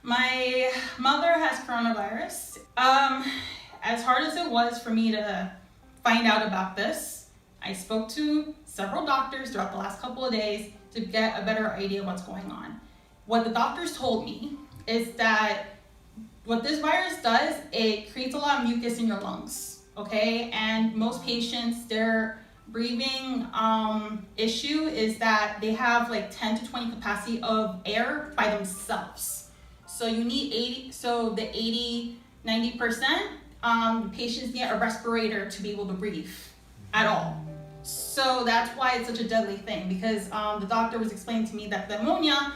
My mother has coronavirus. As hard as it was for me to find out about this, I spoke to several doctors throughout the last couple of days to get a better idea of what's going on. What the doctors told me is that what this virus does, it creates a lot of mucus in your lungs, okay? And most patients, their breathing issue is that they have like 10 to 20 capacity of air by themselves. So you need 80, so the 80-90%, patients need a respirator to be able to breathe at all. So that's why it's such a deadly thing, because the doctor was explaining to me that the ammonia,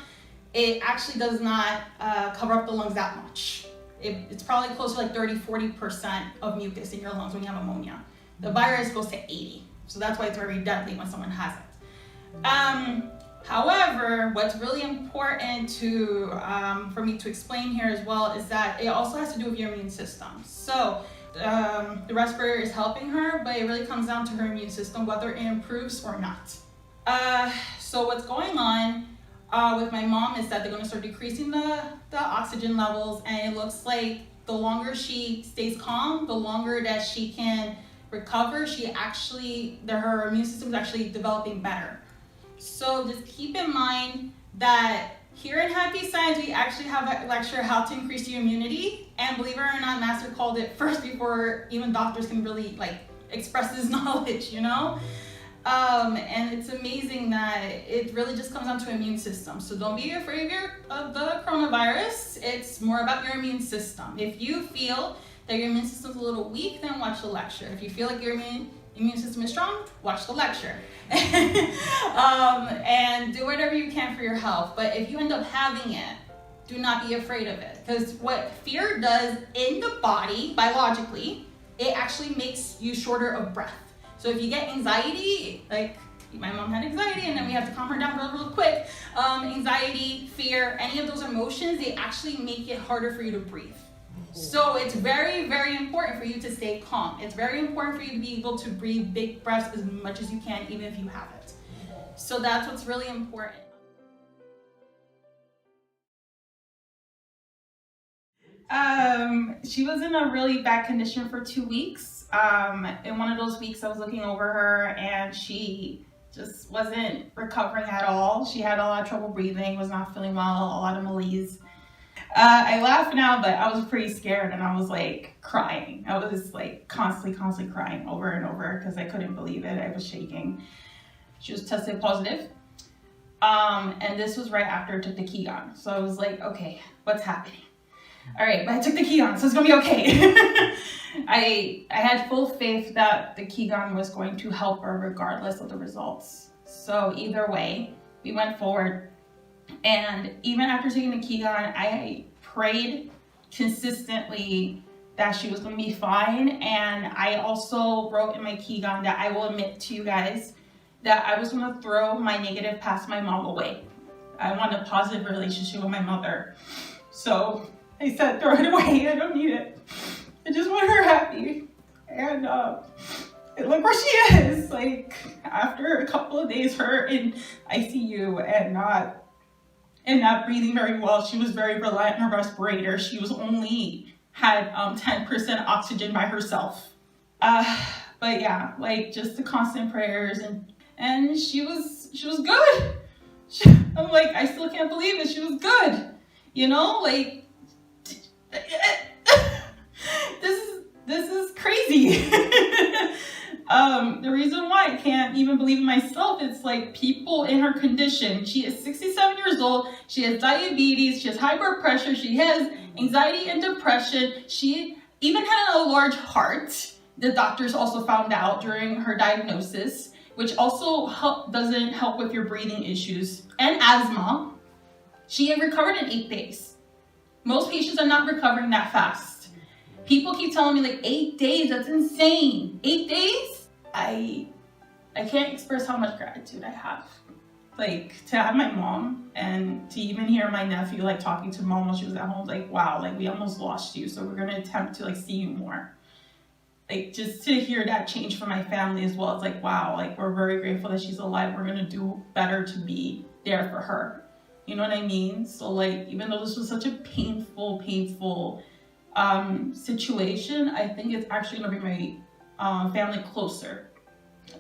it actually does not cover up the lungs that much. It's probably close to like 30-40% of mucus in your lungs when you have ammonia. The virus goes to 80, so that's why it's very deadly when someone has it. However, what's really important for me to explain here as well is that it also has to do with your immune system. So the respirator is helping her, but it really comes down to her immune system, whether it improves or not. So what's going on with my mom is that they're going to start decreasing the oxygen levels, and it looks like the longer she stays calm, the longer that she can recover. Her immune system is actually developing better. So just keep in mind that here in Happy Science, we actually have a lecture how to increase your immunity, and believe it or not, Master called it first before even doctors can really express this knowledge, you know? And it's amazing that it really just comes down to immune system. So don't be afraid of the coronavirus. It's more about your immune system. If you feel that your immune system is a little weak, then watch the lecture. If you feel like your immune system is strong, watch the lecture. And do whatever you can for your health. But if you end up having it, do not be afraid of it. Because what fear does in the body, biologically, it actually makes you shorter of breath. So if you get anxiety, like my mom had anxiety and then we have to calm her down real quick. Anxiety, fear, any of those emotions, they actually make it harder for you to breathe. So it's very, very important for you to stay calm. It's very important for you to be able to breathe big breaths as much as you can, even if you have it. So that's what's really important. She was in a really bad condition for 2 weeks. In one of those weeks I was looking over her and she just wasn't recovering at all. She had a lot of trouble breathing, was not feeling well, a lot of malaise. I laugh now, but I was pretty scared and I was like crying. I was like constantly crying over and over because I couldn't believe it. I was shaking. She was tested positive. And this was right after I took the Kegon. So I was like, okay, what's happening? All right, but I took the Kegon, so it's gonna be okay. I had full faith that the Kegon was going to help her regardless of the results. So either way, we went forward. And even after taking the Kegon, I prayed consistently that she was going to be fine. And I also wrote in my Kegon that I will admit to you guys that I was going to throw my negative past my mom away. I want a positive relationship with my mother. So I said, throw it away. I don't need it. I just want her happy. And look where she is. Like after a couple of days, her in ICU and not breathing very well. She was very reliant on her respirator. She was only had 10% oxygen by herself. But yeah, like just the constant prayers and she was good. I'm like, I still can't believe it. She was good. You know, like this is crazy. The reason why I can't even believe in myself, it's like people in her condition. She is 67 years old. She has diabetes. She has high blood pressure. She has anxiety and depression. She even had a large heart. The doctors also found out during her diagnosis, which also doesn't help with your breathing issues, and asthma. She had recovered in 8 days. Most patients are not recovering that fast. People keep telling me like 8 days, that's insane. 8 days? I can't express how much gratitude I have. Like to have my mom and to even hear my nephew like talking to mom while she was at home, like, wow, like we almost lost you. So we're gonna attempt to like see you more. Like just to hear that change from my family as well. It's like, wow, like we're very grateful that she's alive. We're gonna do better to be there for her. You know what I mean? So like, even though this was such a painful situation, I think it's actually gonna bring my family closer.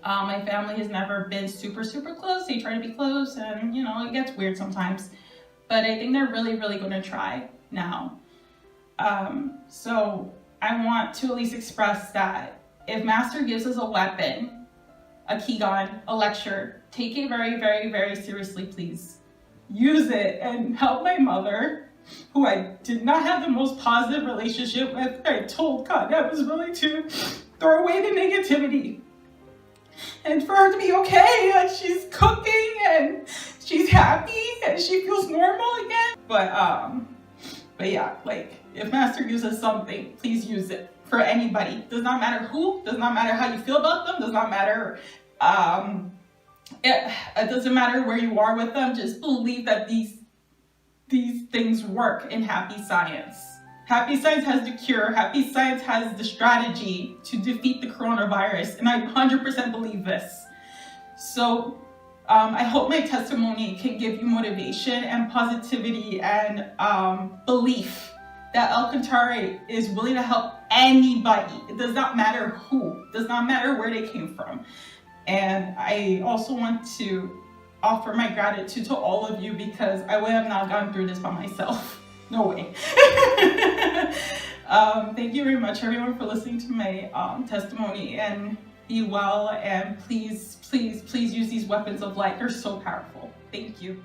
My family has never been super close. They try to be close, and you know, it gets weird sometimes, but I think they're really gonna try now. So I want to at least express that if Master gives us a weapon, a Kigan, a lecture, take it very seriously, please. Use it and help my mother, who I did not have the most positive relationship with. I told God I was willing to throw away the negativity and for her to be okay, and she's cooking and she's happy and she feels normal again. But yeah, like, if Master gives us something, please use it for anybody. Does not matter who, does not matter how you feel about them, does not matter, it doesn't matter where you are with them. Just believe that these things work in happy science. Happy science has the cure. Happy science has the strategy to defeat the coronavirus. And I 100% believe this. So I hope my testimony can give you motivation and positivity and belief that Alcantara is willing to help anybody. It does not matter who. It does not matter where they came from. And I also want to offer my gratitude to all of you, because I would have not gone through this by myself. No way. Thank you very much, everyone, for listening to my testimony, and be well, and please use these weapons of light. They're so powerful. Thank you.